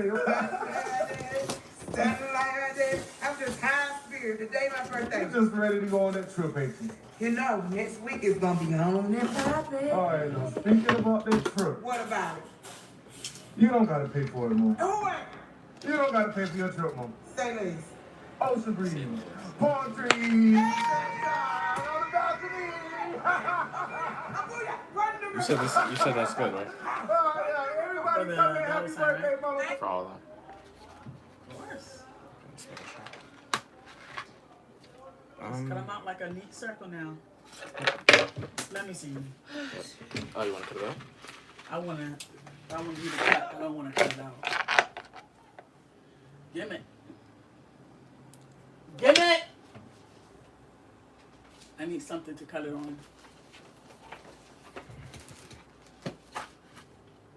birthday, okay? I'm just high spirit. Today my birthday. You're just ready to go on that trip, ain't you? You know, next week is gonna be on and poppin'. All right, now speaking about that trip. What about it? You don't gotta pay for it, Mom. Who ain't? You don't gotta pay for your trip, Mom. Say less. Ocean breeze, palm trees. On the balcony. You said this. You said that's good, right? Yeah, everybody come in. Happy birthday, Mama. For all of them. Of course. Let's make sure. Let's cut them out like a neat circle now. Let me see. Oh, you want to cut it out? I want you to cut. I don't want to cut it out. Give it. Give it! I need something to cut it on.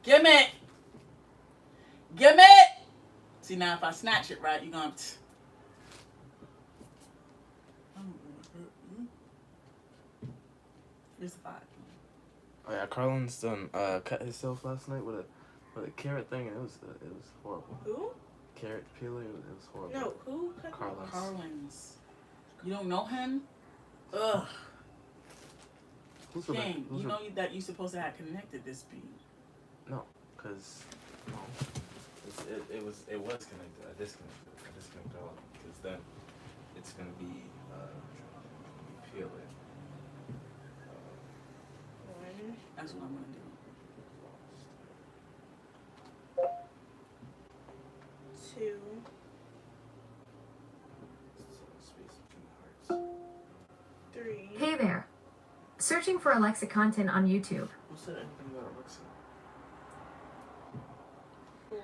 Give me! Give me! See, now if I snatch it right, you're going to... Here's the 5. Oh yeah, Carlin's done cut himself last night with a carrot thing, and it was horrible. Who? Carrot peeler, it was horrible. No, who? Carlin's. You don't know him? Ugh. Who's King, who's you know that you're supposed to have connected this beat. No, because it was connected. I disconnected all of it because then it's gonna be peel it. That's what I'm gonna do. Two. Three. Hey there. Searching for Alexa content on YouTube. Who said anything about Alexa? 4.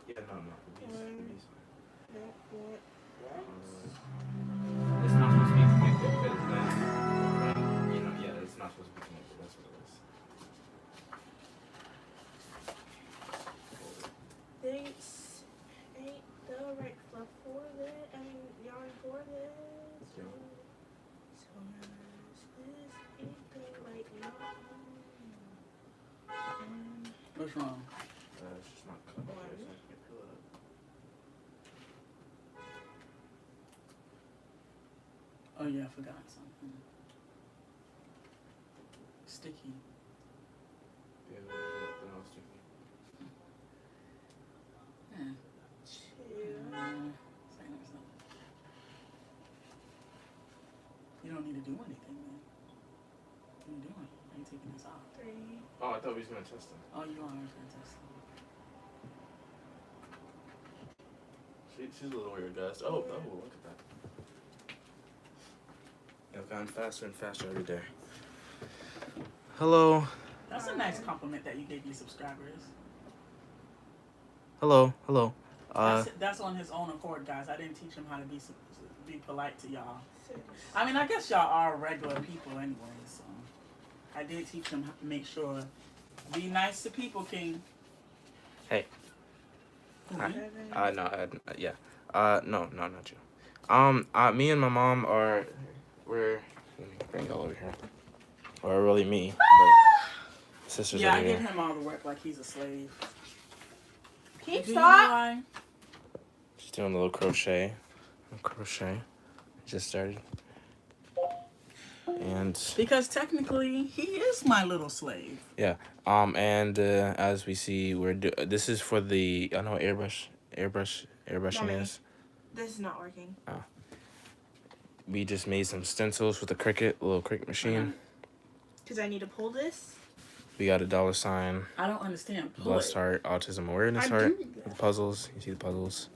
Yeah, no. The bees. What? It's not supposed to be connected, but it's not. Yeah, it's not supposed to be connected. That's what it is. Ain't the right fluff for that. I mean, yarn for that. So this ain't the right yarn. What's wrong? It's just not cut. So I can't peel it up. Oh yeah, I forgot something. Sticky. Yeah, then I'll stick it. Yeah. 2. You don't need to do anything, man. What are you doing? Are you taking this off? 3. Oh, I thought we was gonna test them. Oh, you are fantastic. She's a little weird, guys. Oh, look at that. I've gotten faster and faster every day. Hello. That's a nice compliment that you gave your subscribers. Hello. That's on his own accord, guys. I didn't teach him how to be polite to y'all. 6. I mean, I guess y'all are regular people anyway, so I did teach him how to make sure. Be nice to people, King. Hey. Who, Hi. me? Yeah. No, not you. Me and my mom are. Let me bring y'all over here. Or really me, but sisters Yeah, over I here. give him all the work like he's a slave. Can you Do stop? know why? She's doing a little crochet. Just started. And Because technically, he is my little slave. yeah. As we see, this is for the I know what airbrushing Mommy. is. This is not working. We just made some stencils with a little Cricut machine. Because I need to pull this. We got a $. I don't understand. Pull Blessed it. Heart, Autism Awareness I Heart, do. with puzzles. You see the puzzles.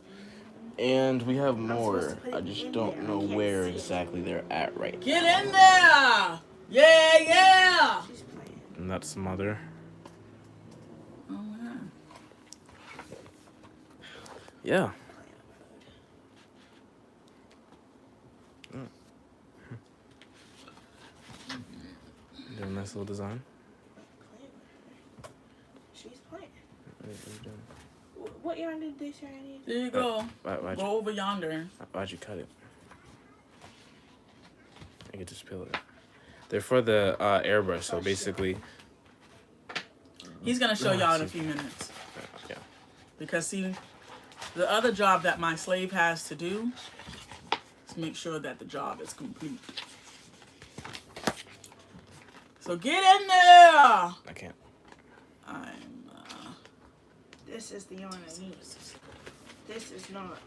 And we have more. supposed to put I it just in don't there. know I can't where see it. exactly they're at right now. Get in there! Yeah! She's playing. And that's Mother. Oh, yeah. Yeah. Doing a nice little design. She's playing. What are you doing? What yarn did they say I need? There you go. Why'd Go over yonder. you cut it? I could just peel it. They're for the airbrush, so basically. He's going to show y'all in a few minutes. Yeah. Because see, the other job that my slave has to do is make sure that the job is complete. So get in there! I can't. This is the yarn I need. This is not.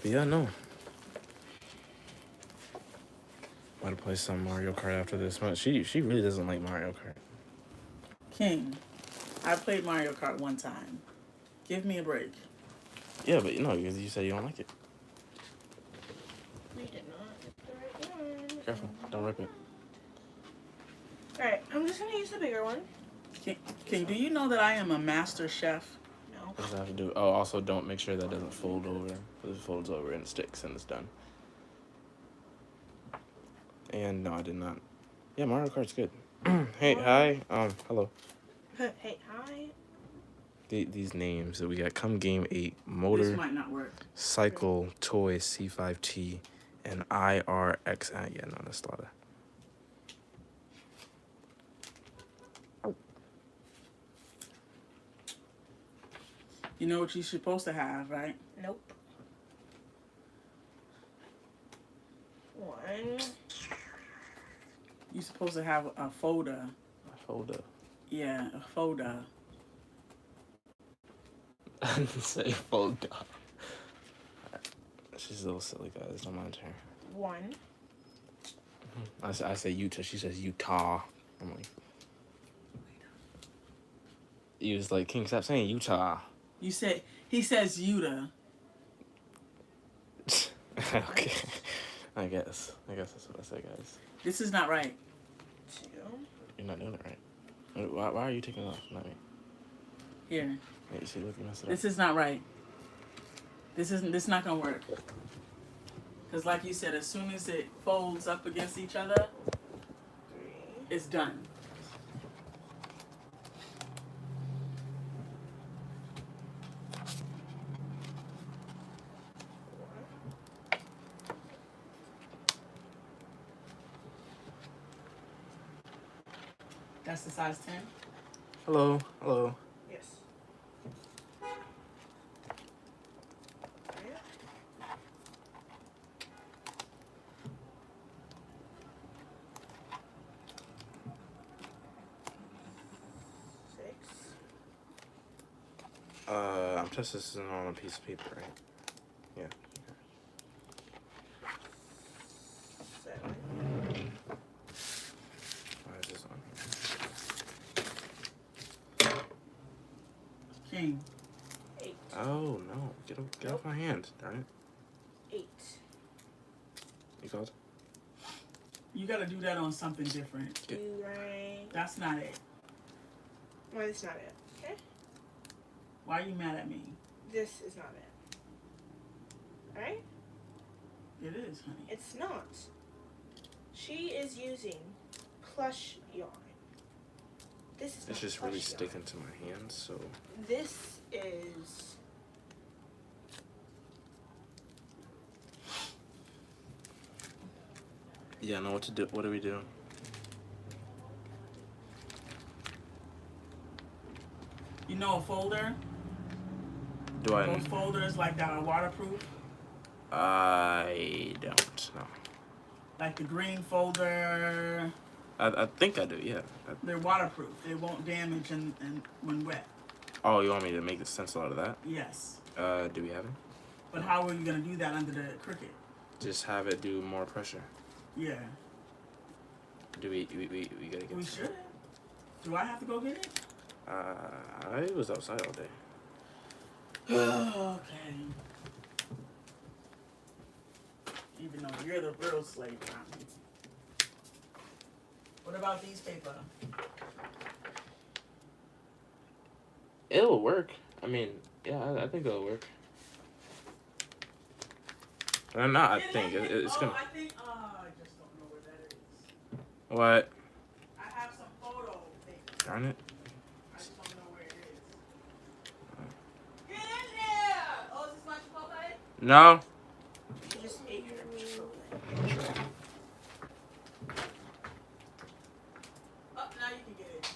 Yeah, no. I'm gonna play some Mario Kart after this. She really doesn't like Mario Kart. King, I played Mario Kart one time. Give me a break. Yeah, but no, because you said you don't like it. We did not get the right yarn. Careful, don't rip it. Alright, I'm just gonna use the bigger one. King, do you know that I am a master chef? No. What does that have to do? Oh, also don't make sure that doesn't fold over. Because it folds over and sticks and it's done. And no, I did not. Yeah, Mario Kart's good. Hey, hi. Hello. Hey, hi. These names that we got: Come Game 8, This Motor, might not work. Cycle, Toy, C5T, and IRX. Yeah, no, that's a lot of. You know what you're supposed to have, right? Nope. One. You're supposed to have a folder. A folder. Yeah, a folder. I didn't say folder. She's a little silly, guys. Don't mind her. One. I say Utah. She says Utah. I'm like, he was like, King, stop saying Utah. He says Utah. Okay. I guess that's what I say, guys. This is not right. Two. You're not doing it right. Why are you taking it off? Not me. Here. Yeah, you see, look, you messed it up. This is not right. This is not gonna work. Because like you said, as soon as it folds up against each other, it's done. That's the size 10? Hello. Yes. Six. I'm testing this on a piece of paper, right? Yeah. Seven. Why is this on here? King. Eight. Oh no! Get off my hand, darn it! 8. You called? You gotta do that on something different. 2 right. That's not it. Well, that's not it. Okay. Why are you mad at me? This is not it. Alright? It is, honey. It's not. She is using plush yarn. This is It's not just plush really yarn. sticking to my hands, so. This is. Yeah, I know what to do. What do we do? You know a folder? Do I? Those folders like that are waterproof? I don't know. Like the green folder. I think I do. Yeah. They're waterproof. They won't damage and when wet. Oh, you want me to make a stencil out of that? Yes. Do we have it? But how are you gonna do that under the Cricut? Just have it do more pressure. Yeah. Do we gotta get We some- should. Do I have to go get it? I was outside all day. Okay. Even though you're the real slave around here. What about these paper? It'll work. I mean, yeah, I think it'll work. Not. I think it's gonna. I think. I just don't know where that is. What? I have some photo paper. Darn it. I just don't know where it is. Get in there! Oh, is this my Chipotle? No. She just ate her Chipotle. Oh, now you can get it.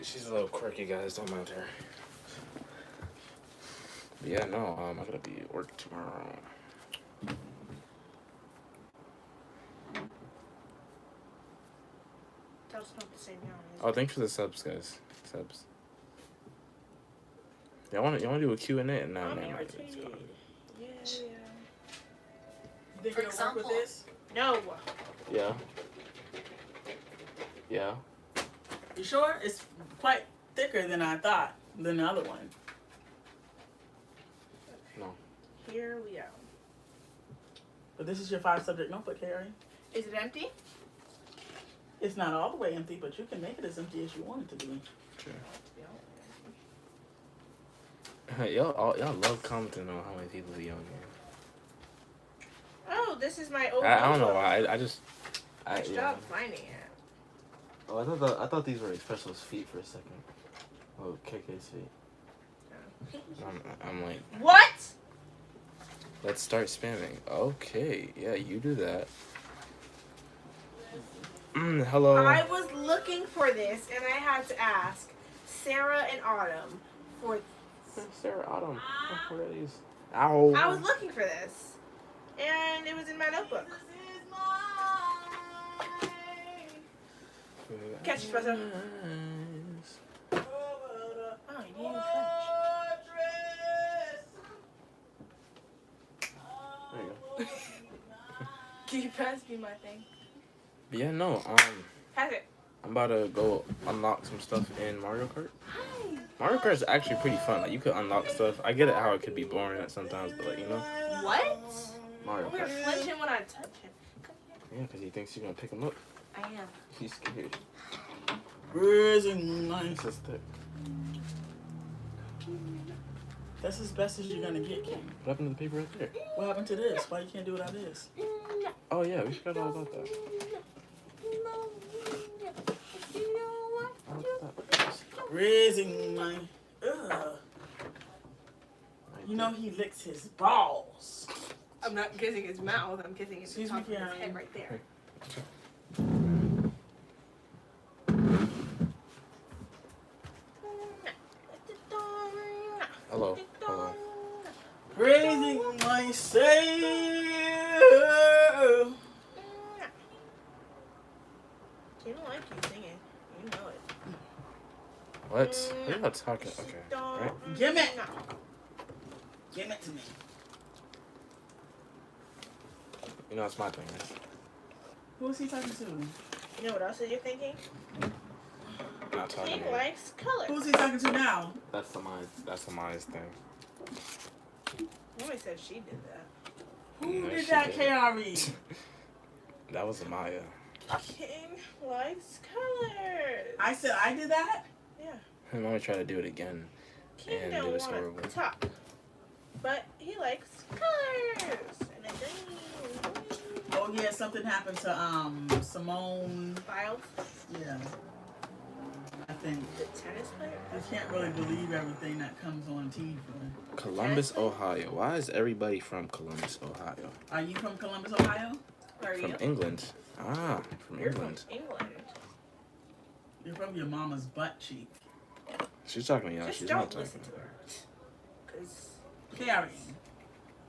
She's a little quirky, guys. Don't mind her. But yeah, no, I'm gonna be at work tomorrow. That's not the same yarn, is Oh, it? thanks for the subs, guys. Subs. Y'all wanna do a Q&A? No, I'm no. irritated. Yeah. You think it'll work with this? No. Yeah. Yeah. You sure? It's quite thicker than I thought, than the other one. No. Here we go. But this is your 5-subject notebook, Harry. Is it empty? It's not all the way empty, but you can make it as empty as you want it to be. Sure. Y'all love commenting on how many people be on here. Oh, this is my old I don't know notebook. why. I Nice yeah. job finding it. Oh, I thought these were Expresso's feet for a second. Oh, KK's feet. I'm like, What? let's start spamming. Okay, yeah, you do that. Hello. I was looking for this, and I had to ask Sarah and Autumn for. Sarah Autumn. What are these? Ow. I was looking for this, and it was in my notebook. Catch Espresso. Oh, you need French. There you go. Can you pass me my thing? Yeah, no. Pass it. I'm about to go unlock some stuff in Mario Kart. Mario Kart is actually pretty fun. Like, you could unlock stuff. I get it how it could be boring at sometimes, but like, you know, What? Mario We're Kart. flinching when I touch him. Yeah, because he thinks you're gonna pick him up. I am. He's scared. Rising light. It's just thick. That's as best as you're gonna get, King. What happened to the paper right there? What happened to this? Why you can't do without this? Oh yeah, we forgot all about that. Rising light. Ugh. You know he licks his balls. I'm not kissing his mouth. I'm kissing his Excuse top me, of his Karen. head right there. Hello. Hello. Raising my sail. He don't like you singing. You know it. What? What are you talking? Okay. Right? Give it. Give it to me. You know it's my thing, right? Who is he talking to? You know what else you're thinking? Not talking King to you. likes color. Who's he talking to now? That's the Maya's thing. Nobody said she did that. Who No, did she that, didn't. KRE? That was a Maya. King likes colors. I said I did that? Yeah. I'm gonna try to do it again. King And don't it was want horrible. to talk. But he likes colors. And a green. Oh yeah, something happened to Simone. Biles, Yeah. I think the tennis player. I can't really believe everything that comes on TV. Columbus, Ohio. Why is everybody from Columbus, Ohio? Are you from Columbus, Ohio? Are From you? England. Ah, from You're England. from England. You're from your mama's butt cheek. She's talking to y'all. Just She's don't not talking. listen to her. Cause KRE.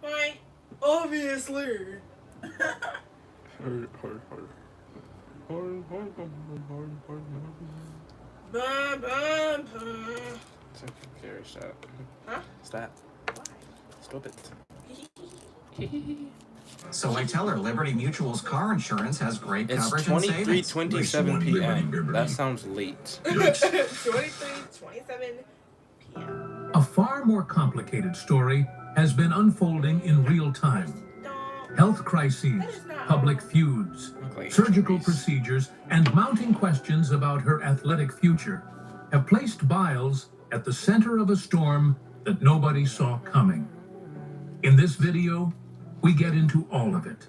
why? Obviously. Bum, bum, bum. Carry, stop. Huh? Stop. Why? Stop it. So I tell her Liberty Mutual's car insurance has great It's coverage and savings. 23:27 p.m. That sounds late. 23:27 p.m. A far more complicated story has been unfolding in real time. Don't. Health crises, public feuds, surgical procedures, and mounting questions about her athletic future have placed Biles at the center of a storm that nobody saw coming. In this video, we get into all of it.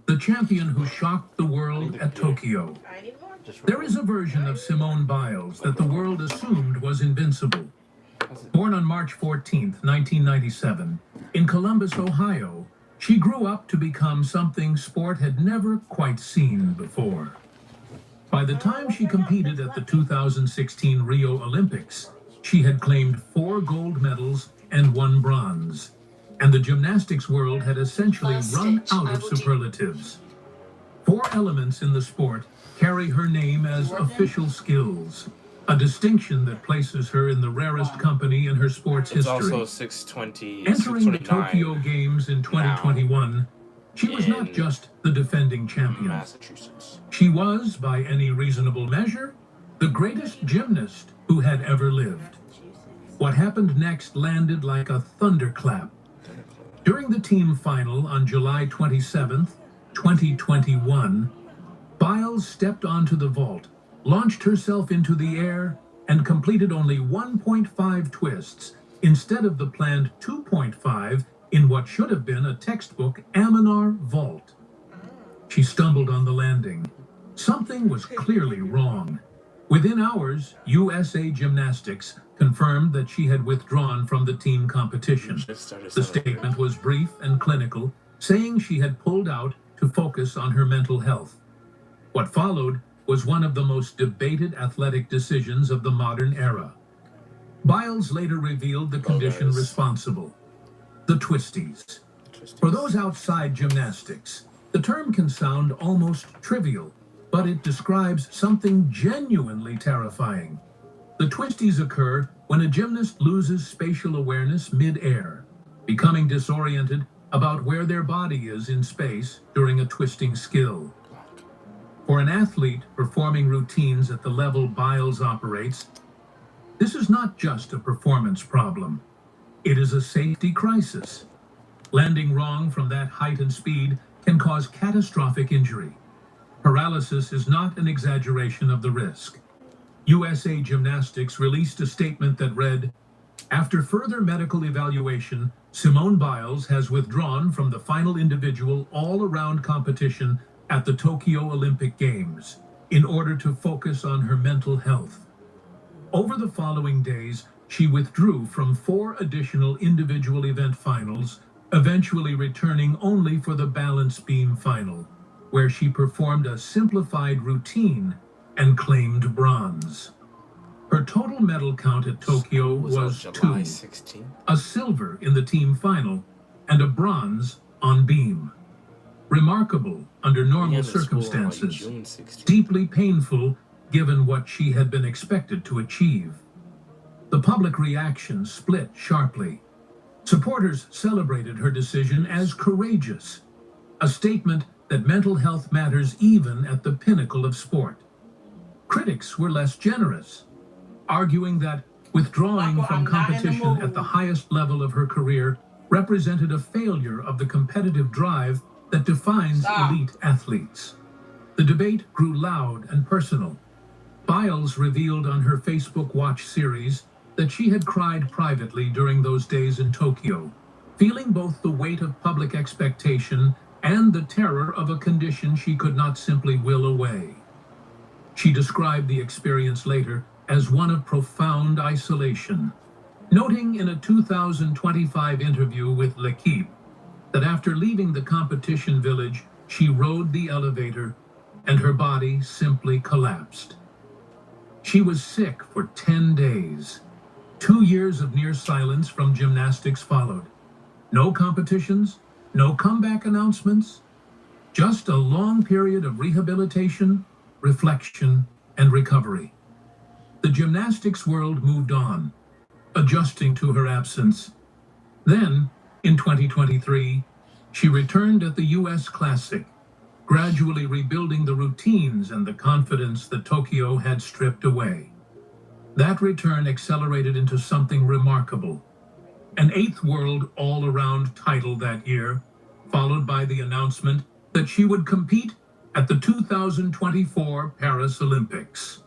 The champion who shocked the world at Tokyo. I need more. There is a version of Simone Biles that the world assumed was invincible. Born on March 14, 1997, in Columbus, Ohio, she grew up to become something sport had never quite seen before. By the time she competed at the 2016 Rio Olympics, she had claimed 4 gold medals and 1 bronze, and the gymnastics world had essentially run out of superlatives. 4 elements in the sport carry her name as official skills, a distinction that places her in the rarest company in her sports It's history. also 620. Entering the Tokyo Games in 2021, she was not in just the defending champion. Massachusetts. She was, by any reasonable measure, the greatest gymnast who had ever lived. What happened next landed like a thunderclap. During the team final on July 27th, 2021, Biles stepped onto the vault, launched herself into the air, and completed only 1.5 twists instead of the planned 2.5 in what should have been a textbook Aminar vault. She stumbled on the landing. Something was clearly wrong. Within hours, USA Gymnastics confirmed that she had withdrawn from the team competition. The statement was brief and clinical, saying she had pulled out to focus on her mental health. What followed was one of the most debated athletic decisions of the modern era. Biles later revealed the condition responsible: the twisties. For those outside gymnastics, the term can sound almost trivial, but it describes something genuinely terrifying. The twisties occur when a gymnast loses spatial awareness mid-air, becoming disoriented about where their body is in space during a twisting skill. For an athlete performing routines at the level Biles operates, this is not just a performance problem. It is a safety crisis. Landing wrong from that height and speed can cause catastrophic injury. Paralysis is not an exaggeration of the risk. USA Gymnastics released a statement that read, "After further medical evaluation, Simone Biles has withdrawn from the final individual all-around competition at the Tokyo Olympic Games in order to focus on her mental health." Over the following days, she withdrew from 4 additional individual event finals, eventually returning only for the balance beam final, where she performed a simplified routine and claimed bronze. Her total medal count at Tokyo was 2, a silver in the team final and a bronze on beam. Remarkable under normal circumstances, deeply painful given what she had been expected to achieve. The public reaction split sharply. Supporters celebrated her decision as courageous, a statement that mental health matters even at the pinnacle of sport. Critics were less generous, arguing that withdrawing from competition at the highest level of her career represented a failure of the competitive drive that defines elite athletes. The debate grew loud and personal. Biles revealed on her Facebook Watch series that she had cried privately during those days in Tokyo, feeling both the weight of public expectation and the terror of a condition she could not simply will away. She described the experience later as one of profound isolation, noting in a 2025 interview with L'Equipe that after leaving the competition village, she rode the elevator and her body simply collapsed. She was sick for 10 days. 2 years of near silence from gymnastics followed. No competitions, no comeback announcements, just a long period of rehabilitation, reflection, and recovery. The gymnastics world moved on, adjusting to her absence. Then, in 2023, she returned at the US Classic, gradually rebuilding the routines and the confidence that Tokyo had stripped away. That return accelerated into something remarkable. An 8th world all-around title that year, followed by the announcement that she would compete at the 2024 Paris Olympics.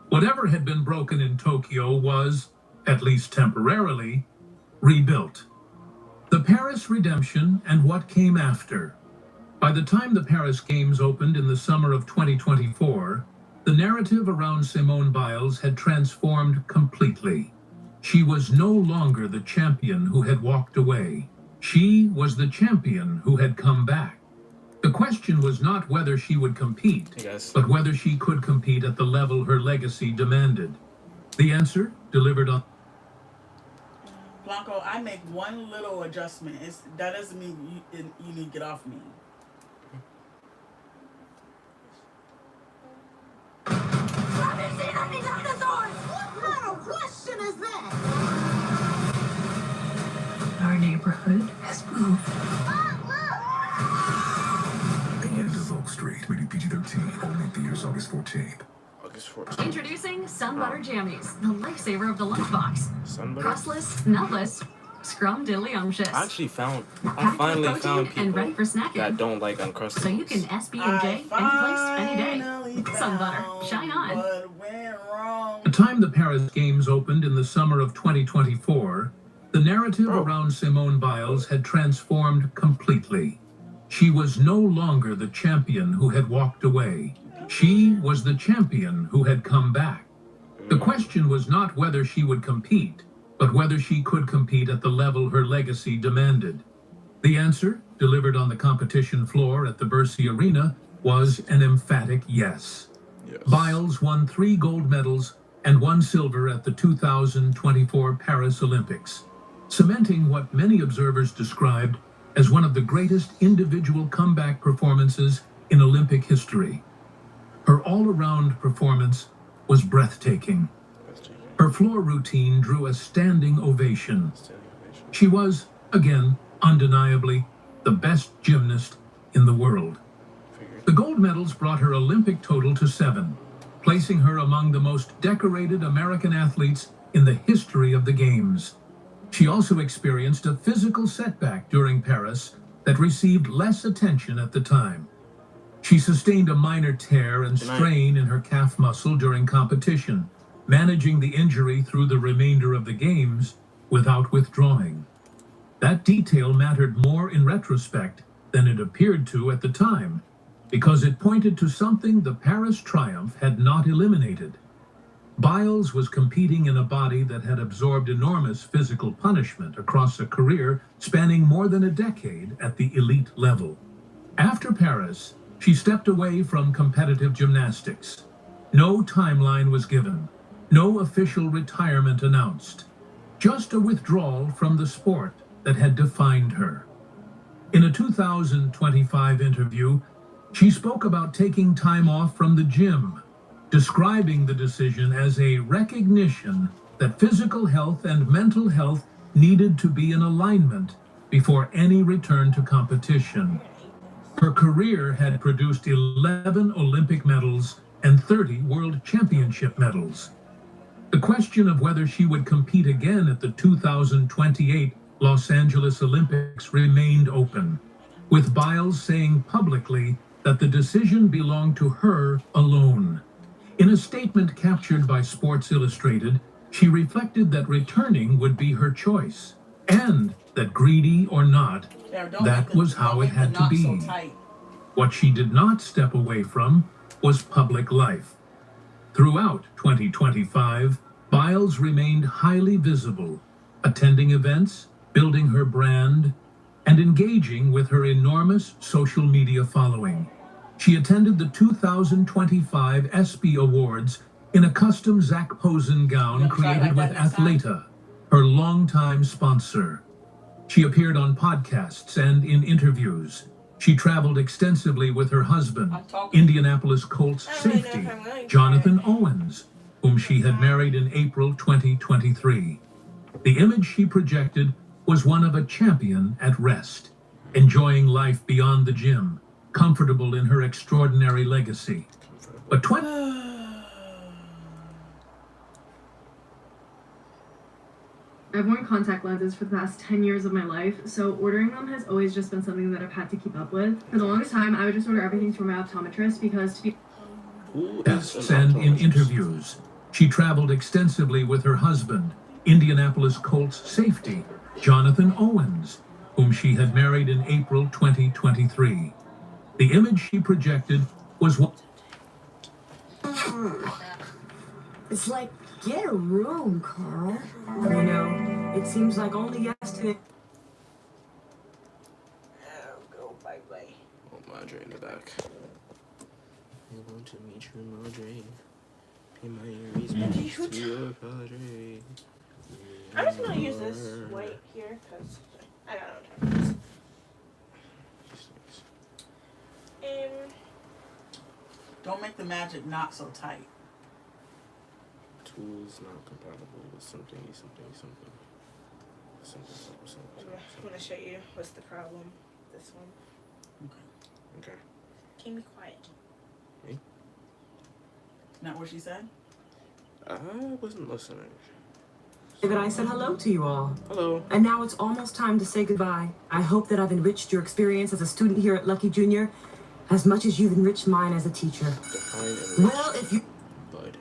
Whatever had been broken in Tokyo was, at least temporarily, rebuilt. The Paris redemption and what came after. By the time the Paris Games opened in the summer of 2024, the narrative around Simone Biles had transformed completely. She was no longer the champion who had walked away. She was the champion who had come back. The question was not whether she would compete, but whether she could compete at the level her legacy demanded. The answer, delivered on... Blanco, I make one little adjustment. That doesn't mean you need to get off me. Have you seen any dinosaurs? What kind of question is that? Our neighborhood has moved. Oh, The End of Oak Street, rated PG-13, only in theaters August 14th. August 14th. Introducing Sun Butter Jammies, the lifesaver of the lunchbox. Sun butter? Crustless, nutless, scrum-diddly-umptious. I finally found and ready people for snacking. that don't like Uncrustables. So you can SB&J any place, any day. Sun Butter, shine on. What went wrong? By the time the Paris Games opened in the summer of 2024, the narrative around Simone Biles had transformed completely. She was no longer the champion who had walked away. She was the champion who had come back. The question was not whether she would compete, but whether she could compete at the level her legacy demanded. The answer, delivered on the competition floor at the Bercy Arena, was an emphatic yes. Biles won 3 gold medals and 1 silver at the 2024 Paris Olympics, cementing what many observers described as one of the greatest individual comeback performances in Olympic history. Her all-around performance was breathtaking. Her floor routine drew a standing ovation. She was, again, undeniably, the best gymnast in the world. The gold medals brought her Olympic total to 7, placing her among the most decorated American athletes in the history of the Games. She also experienced a physical setback during Paris that received less attention at the time. She sustained a minor tear and strain in her calf muscle during competition, managing the injury through the remainder of the Games without withdrawing. That detail mattered more in retrospect than it appeared to at the time, because it pointed to something the Paris triumph had not eliminated. Biles was competing in a body that had absorbed enormous physical punishment across a career spanning more than a decade at the elite level. After Paris, she stepped away from competitive gymnastics. No timeline was given, no official retirement announced, just a withdrawal from the sport that had defined her. In a 2025 interview, she spoke about taking time off from the gym, describing the decision as a recognition that physical health and mental health needed to be in alignment before any return to competition. Her career had produced 11 Olympic medals and 30 World Championship medals. The question of whether she would compete again at the 2028 Los Angeles Olympics remained open, with Biles saying publicly that the decision belonged to her alone. In a statement captured by Sports Illustrated, she reflected that returning would be her choice, and that greedy or not, that was how it had to be. What she did not step away from was public life. Throughout 2025, Biles remained highly visible, attending events, building her brand, and engaging with her enormous social media following. She attended the 2025 ESPY Awards in a custom Zac Posen gown created with Athleta, her longtime sponsor. She appeared on podcasts and in interviews. She traveled extensively with her husband, Indianapolis Colts safety, Jonathan Owens, whom she had married in April 2023. The image she projected was one of a champion at rest, enjoying life beyond the gym, comfortable in her extraordinary legacy. But I've worn contact lenses for the past 10 years of my life, so ordering them has always just been something that I've had to keep up with. For the longest time, I would just order everything from my optometrist because to be... Tests and in interviews. She traveled extensively with her husband, Indianapolis Colts safety, Jonathan Owens, whom she had married in April 2023. The image she projected was one... It's like, get a room, Carl. You know, it seems like only yesterday. Oh, Madre. back. I want to meet your madre. Be my ears to your padre. I'm just gonna use this white here because I don't know what time it is. Don't make the magic not so tight. Tools not compatible with something. I'm gonna show you what's the problem. This one. Okay. Can you be quiet? Me? Not what she said? I wasn't listening. David, I said hello to you all. Hello. And now it's almost time to say goodbye. I hope that I've enriched your experience as a student here at Lucky Junior as much as you've enriched mine as a teacher. Well, if you... Bud.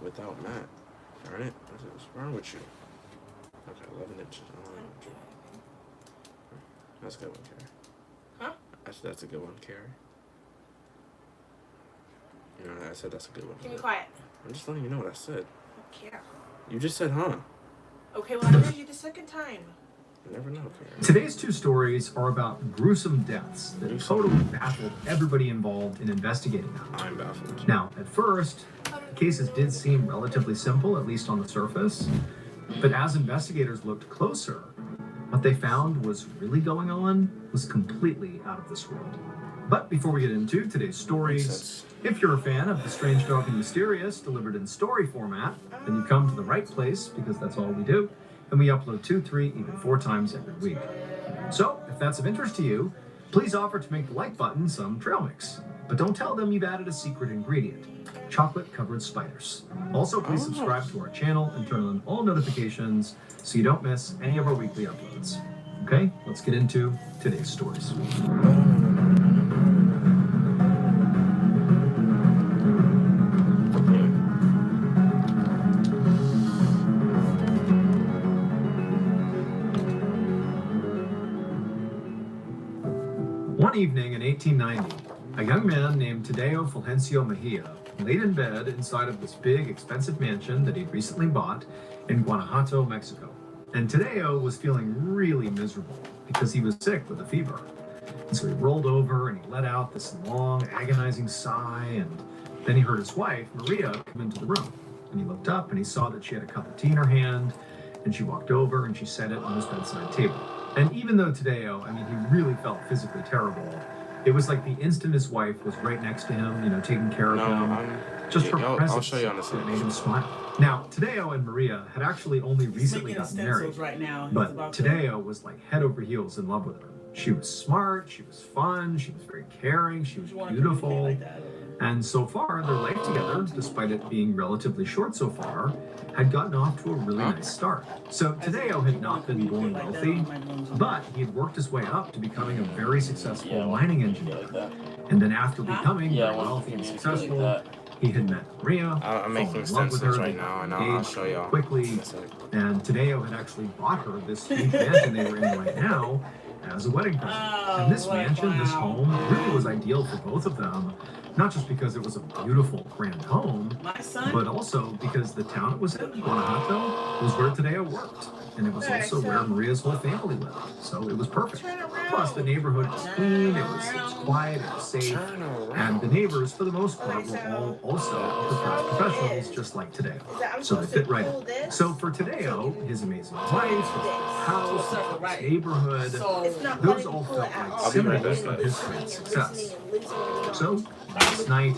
Without Matt. Darn it. What's wrong with you? Okay, 11 inches. That's a good one, Carrie. Huh? That's a good one, Carrie. You know, I said that's a good one. Can you be quiet? I'm just letting you know what I said. Yeah. You just said, huh? Okay, well, I heard you the second time. You never know, Carrie. Today's two stories are about gruesome deaths that totally baffled everybody involved in investigating them. I'm baffled. Now, at first, the cases did seem relatively simple, at least on the surface. But as investigators looked closer, what they found was really going on was completely out of this world. But before we get into today's stories, if you're a fan of the strange, dark, and mysterious delivered in story format, then you come to the right place because that's all we do. And we upload 2, 3, even 4 times every week. So, if that's of interest to you, please offer to make the like button some trail mix. But don't tell them you've added a secret ingredient, chocolate-covered spiders. Also, please subscribe to our channel and turn on all notifications so you don't miss any of our weekly uploads. Okay, let's get into today's stories. One evening in 1890, a young man named Tadeo Fulgencio Mejia laid in bed inside of this big, expensive mansion that he'd recently bought in Guanajuato, Mexico. And Tadeo was feeling really miserable because he was sick with a fever. And so he rolled over and he let out this long, agonizing sigh, and then he heard his wife, Maria, come into the room. And he looked up and he saw that she had a cup of tea in her hand, and she walked over and she set it on his bedside table. And even though Tadeo, he really felt physically terrible, it was like the instant his wife was right next to him, taking care of him, just her presence I'll show you on the that made him smile. Now, Tadeo and Maria had actually only recently gotten married, right now. but Tadeo was like head over heels in love with her. She was smart, she was fun, she was very caring, she was beautiful. And so far, their life together, despite it being relatively short so far, had gotten off to a really nice start. So Tadeo had not been born wealthy, but he had worked his way up to becoming a very successful mining engineer. And then after becoming very wealthy and successful, he had met Maria, I'm making stencils right now, and I'll show you quickly. And Tadeo had actually bought her this huge mansion they were in right now as a wedding present. And this mansion, this home, really was ideal for both of them. Not just because it was a beautiful, grand home, but also because the town it was in, Guanajuato, was where Tadeo worked. And it was also where Maria's whole family lived. So it was perfect. Plus, the neighborhood was clean, it was quiet, it was safe. And the neighbors, for the most part, were all also professionals, just like Tadeo. So they fit right in. So for Tadeo, his amazing wife, his house, his neighborhood, those all felt like symbols of his great success. So, last night,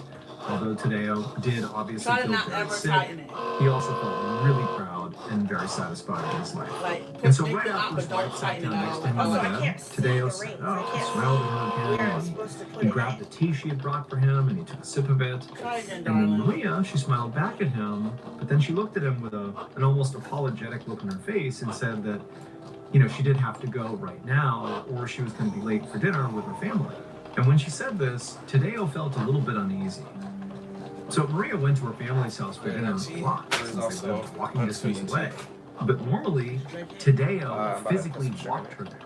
although Tadeo did obviously feel very sick, he also felt really proud and very satisfied in his life. And so right after his wife sat down next to him in bed, Tadeo sat up and smiled at her again, and he grabbed the tea she had brought for him and he took a sip of it. And then Maria, she smiled back at him, but then she looked at him with an almost apologetic look on her face and said that, she did have to go right now or she was going to be late for dinner with her family. And when she said this, Tadeo felt a little bit uneasy. So Maria went to her family's house for dinner a lot, since they lived walking distance away. But normally, Tadeo physically walked her there.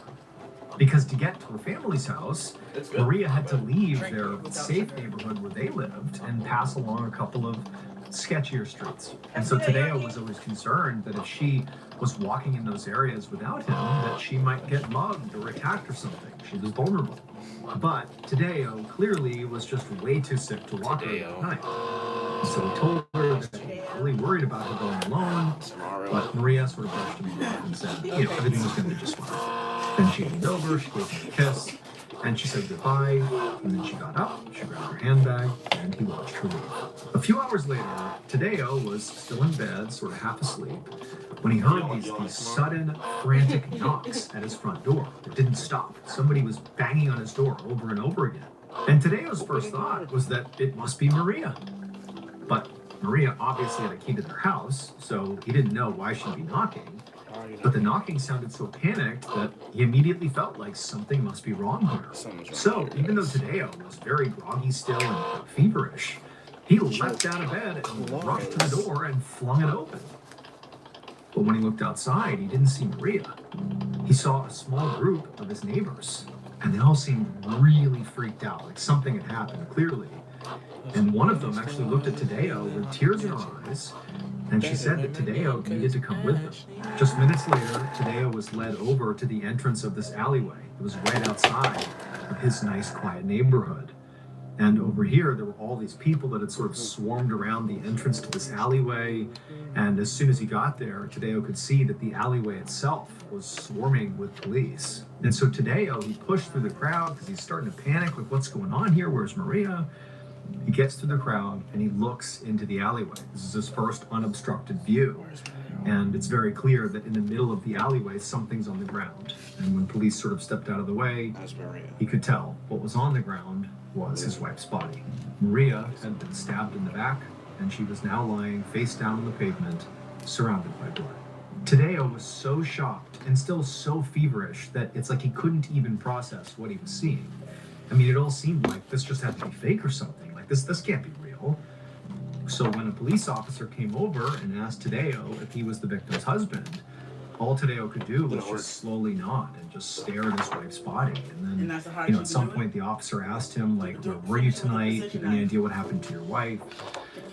Because to get to her family's house, Maria had to leave their safe neighborhood where they lived and pass along a couple of sketchier streets. And so Tadeo was always concerned that if she was walking in those areas without him, that she might get mugged or attacked or something. She was vulnerable. But Tadeo clearly was just way too sick to walk her that night. So he told her that he was really worried about her going alone, but Maria sort of brushed him off and said, everything was going to be just fine. Then she leaned over, she gave him a kiss, and she said goodbye, and then she got up, she grabbed her handbag, and he watched her leave. A few hours later, Tadeo was still in bed, sort of half asleep, when he heard these sudden, frantic knocks at his front door. It didn't stop. Somebody was banging on his door over and over again. And Tadeo's first thought was that it must be Maria. But Maria obviously had a key to their house, so he didn't know why she'd be knocking. But the knocking sounded so panicked that he immediately felt like something must be wrong here. So even though Tadeo was very groggy still and feverish, he leapt out of bed and rushed to the door and flung it open. But when he looked outside, he didn't see Maria. He saw a small group of his neighbors, and they all seemed really freaked out, like something had happened, clearly. And one of them actually looked at Tadeo with tears in her eyes, and she said that Tadeo needed to come with them. Just minutes later, Tadeo was led over to the entrance of this alleyway. It was right outside of his nice, quiet neighborhood. And over here, there were all these people that had sort of swarmed around the entrance to this alleyway. And as soon as he got there, Tadeo could see that the alleyway itself was swarming with police. And so Tadeo, he pushed through the crowd because he's starting to panic, like, what's going on here? Where's Maria? He gets through the crowd and he looks into the alleyway. This is his first unobstructed view. And it's very clear that in the middle of the alleyway, something's on the ground. And when police sort of stepped out of the way, he could tell what was on the ground was his wife's body. Maria had been stabbed in the back, and she was now lying face down on the pavement, surrounded by blood. Tadeo was so shocked and still so feverish that it's like he couldn't even process what he was seeing. I mean, it all seemed like this just had to be fake or something. Like, this can't be real. So when a police officer came over and asked Tadeo if he was the victim's husband, all Tadeo could do was just slowly nod and just stare at his wife's body. And then, at some point, the officer asked him, like, where were you tonight? Do you have any idea what happened to your wife?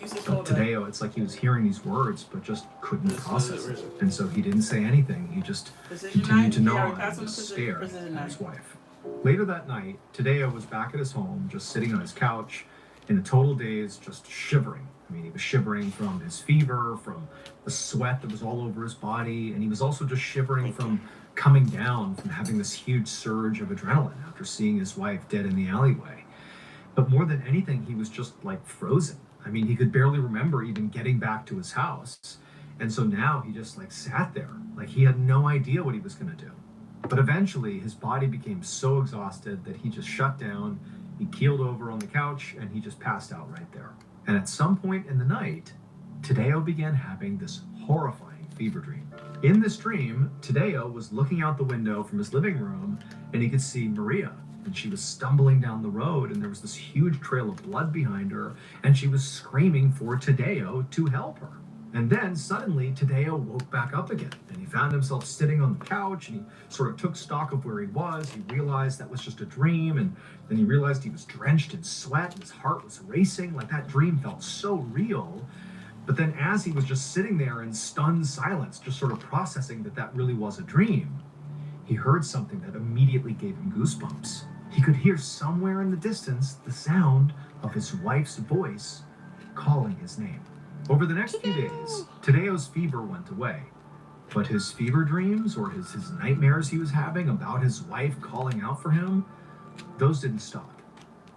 But Tadeo, it's like he was hearing these words, but just couldn't process it. And so he didn't say anything. He just continued to nod and just stare at his wife. Later that night, Tadeo was back at his home, just sitting on his couch, in a total daze, just shivering. I mean, he was shivering from his fever, from the sweat that was all over his body, and he was also just shivering from coming down from having this huge surge of adrenaline after seeing his wife dead in the alleyway. But more than anything, he was just like frozen. I mean, he could barely remember even getting back to his house. And so now he just like sat there, like he had no idea what he was going to do. But eventually his body became so exhausted that he just shut down, he keeled over on the couch, and he just passed out right there. And at some point in the night, Tadeo began having this horrifying fever dream. In this dream, Tadeo was looking out the window from his living room, and he could see Maria. And she was stumbling down the road, and there was this huge trail of blood behind her, and she was screaming for Tadeo to help her. And then suddenly Tadeo woke back up again, and he found himself sitting on the couch, and he sort of took stock of where he was. He realized that was just a dream, and then he realized he was drenched in sweat, and his heart was racing, like that dream felt so real. But then as he was just sitting there in stunned silence, just sort of processing that that really was a dream, he heard something that immediately gave him goosebumps. He could hear somewhere in the distance the sound of his wife's voice calling his name. Over the next few days, Tadeo's fever went away, but his fever dreams or his nightmares he was having about his wife calling out for him, those didn't stop.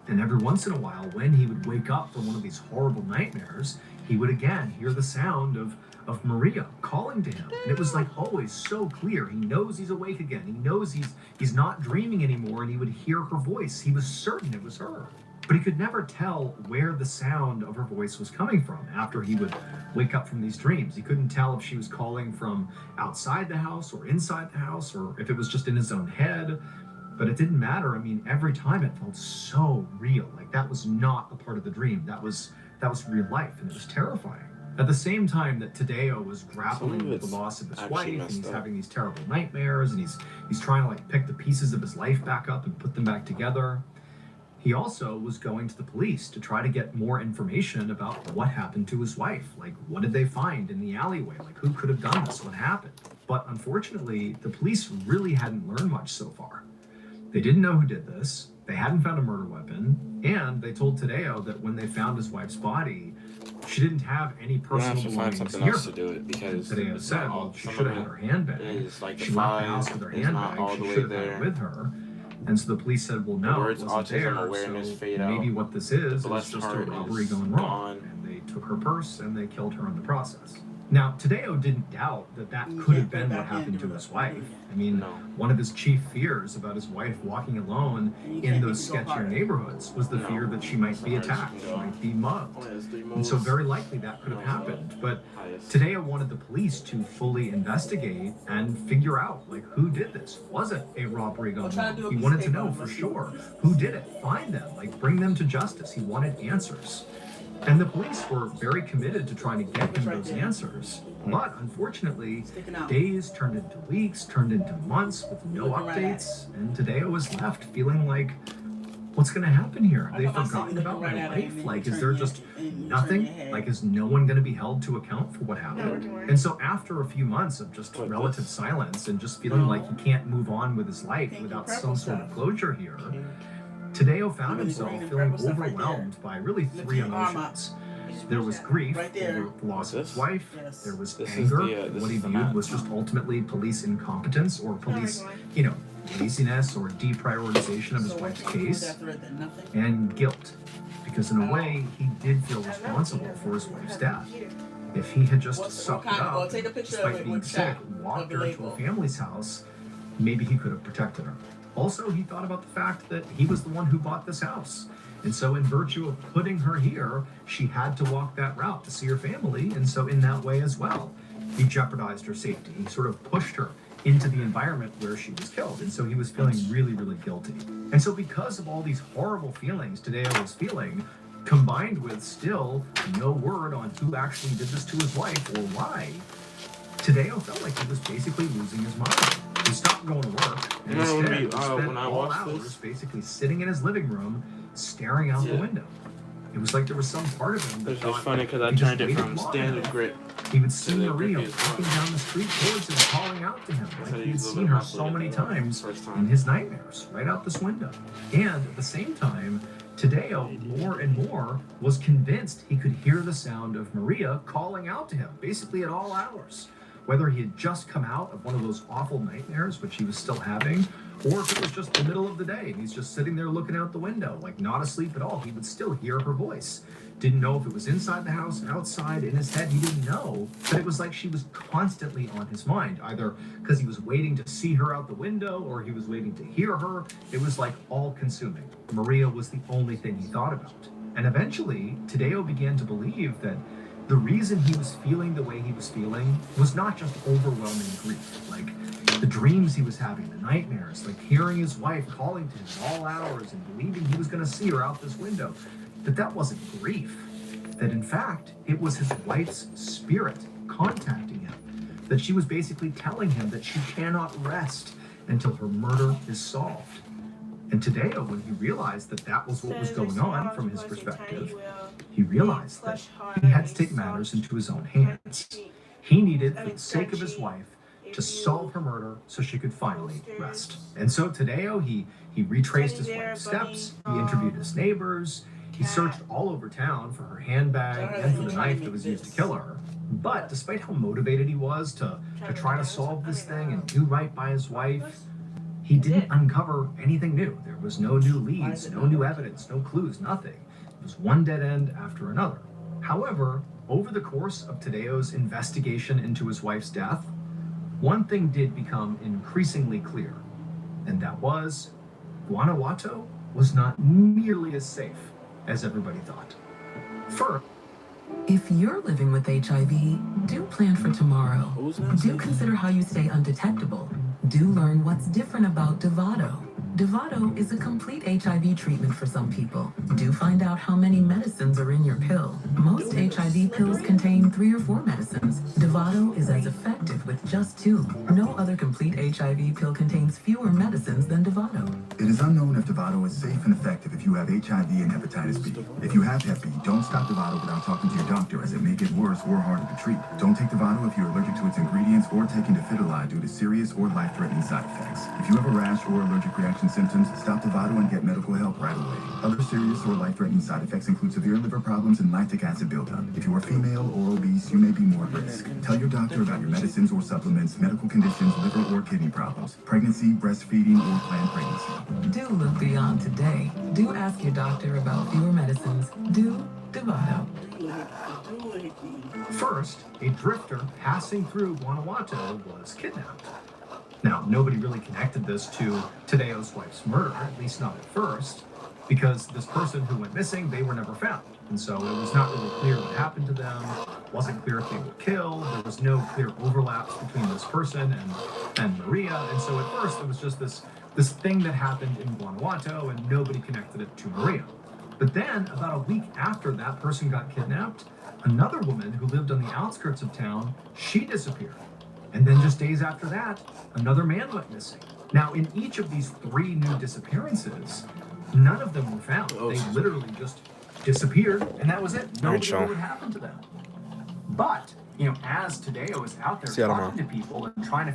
And every once in a while, when he would wake up from one of these horrible nightmares, he would again hear the sound of Maria calling to him. And it was like always so clear. He knows he's awake again. He knows he's not dreaming anymore, and he would hear her voice. He was certain it was her. But he could never tell where the sound of her voice was coming from after he would wake up from these dreams. He couldn't tell if she was calling from outside the house or inside the house, or if it was just in his own head. But it didn't matter. I mean, every time it felt so real. Like that was not a part of the dream. That was real life, and it was terrifying. At the same time that Tadeo was grappling with the loss of his wife, and he's having these terrible nightmares, and he's trying to like pick the pieces of his life back up and put them back together, he also was going to the police to try to get more information about what happened to his wife. Like, what did they find in the alleyway? Like, who could have done this? What happened? But unfortunately, the police really hadn't learned much so far. They didn't know who did this. They hadn't found a murder weapon, and they told Tadeo that when they found his wife's body, she didn't have any We're gonna personal have to find belongings something near else her. to do it because Tadeo it's said, not all- well, she some should of have had it her handbag. is like the She left the five house with her is not handbag. all She the way should have had there. it with her. And so the police said, well, The no, words it wasn't autism there, awareness so fade maybe out. what this is blessed just a heart robbery is gone wrong. gone. And they took her purse and they killed her in the process. Now, Tadeo didn't doubt that that could have been what happened to his wife. I mean, one of his chief fears about his wife walking alone in those sketchier neighborhoods was the fear that she might be attacked, she might be mugged. And so very likely that could have happened. But Tadeo wanted the police to fully investigate and figure out, like, who did this? Was it a robbery gone wrong? He wanted to know for sure who did it, find them, like, bring them to justice. He wanted answers. And the police were very committed to trying to get him those answers. But unfortunately, days turned into weeks, turned into months with no updates, and Tadeo was left feeling like, what's going to happen here? Have they forgotten about my life? Like, is there just nothing? Like, is no one going to be held to account for what happened? And so after a few months of just relative silence and just feeling like he can't move on with his life without some sort of closure here, Tadeo found himself feeling overwhelmed by really three emotions. There was grief over the loss of his wife, there was anger, what he viewed was just ultimately police incompetence or police, laziness or deprioritization of his wife's case, and guilt, because in a way, he did feel responsible for his wife's death. If he had just sucked it up, despite being sick, walked her to a family's house, maybe he could have protected her. Also, he thought about the fact that he was the one who bought this house. And so in virtue of putting her here, she had to walk that route to see her family. And so in that way as well, he jeopardized her safety. He sort of pushed her into the environment where she was killed. And so he was feeling really, really guilty. And so because of all these horrible feelings Tadeo was feeling, combined with still no word on who actually did this to his wife or why, Tadeo felt like he was basically losing his mind. He stopped going to work and instead he spent all hours basically sitting in his living room staring out the window. It was like there was some part of him that It's just funny because I turned it from standard grip. He would see Maria walking down the street towards him, calling out to him, like he had seen her so many times in his nightmares, right out this window. And at the same time, Tadeo, more and more, was convinced he could hear the sound of Maria calling out to him, basically at all hours. Whether he had just come out of one of those awful nightmares, which he was still having, or if it was just the middle of the day and he's just sitting there looking out the window, like not asleep at all, he would still hear her voice. Didn't know if it was inside the house, outside, in his head, he didn't know. But it was like she was constantly on his mind, either because he was waiting to see her out the window or he was waiting to hear her. It was like all-consuming. Maria was the only thing he thought about. And eventually, Tadeo began to believe that the reason he was feeling the way he was feeling was not just overwhelming grief, like the dreams he was having, the nightmares, like hearing his wife calling to him at all hours and believing he was going to see her out this window, that wasn't grief. That in fact, it was his wife's spirit contacting him, that she was basically telling him that she cannot rest until her murder is solved. And Tadeo, when he realized that that was what was going on from his perspective, he realized that he had to take matters into his own hands. He needed, for the sake of his wife, to solve her murder so she could finally rest. And so Tadeo, he retraced his wife's steps, he interviewed his neighbors, he searched all over town for her handbag and for the knife that was used to kill her. But despite how motivated he was to try to solve this thing and do right by his wife, he didn't uncover anything new. There was no new leads, no new evidence, no clues, nothing. It was one dead end after another. However, over the course of Tadeo's investigation into his wife's death, one thing did become increasingly clear, and that was Guanajuato was not nearly as safe as everybody thought. First, if you're living with HIV, do plan for tomorrow. Do consider how you stay undetectable. Do learn what's different about Dovato. Dovato is a complete HIV treatment for some people. Do find out how many medicines are in your pill. Most HIV pills contain 3 or 4 medicines. Dovato is as effective with just 2. No other complete HIV pill contains fewer medicines than Dovato. It is unknown if Dovato is safe and effective if you have HIV and hepatitis B. If you have Hep B, don't stop Dovato without talking to your doctor, as it may get worse or harder to treat. Don't take Dovato if you're allergic to its ingredients or taking Dofetilide due to serious or life-threatening side effects. If you have a rash or allergic reaction symptoms, stop Dovato and get medical help right away. Other serious or life-threatening side effects include severe liver problems and lactic acid buildup. If you are female or obese, you may be more at risk. Tell your doctor about your medicines or supplements, medical conditions, liver or kidney problems, pregnancy, breastfeeding, or planned pregnancy. Do look beyond today. Do ask your doctor about fewer medicines. Do Dovato. First, a drifter passing through Guanajuato was kidnapped. Now, nobody really connected this to Tadeo's wife's murder, at least not at first, because this person who went missing, they were never found. And so it was not really clear what happened to them, wasn't clear if they were killed, there was no clear overlaps between this person and Maria, and so at first it was just this thing that happened in Guanajuato and nobody connected it to Maria. But then, about a week after that person got kidnapped, another woman who lived on the outskirts of town, she disappeared. And then just days after that, another man went missing. Now, in each of these 3 new disappearances, none of them were found. They literally just disappeared, and that was it. Nobody knew what happened to them. But, as Tadeo is out there talking to people and trying to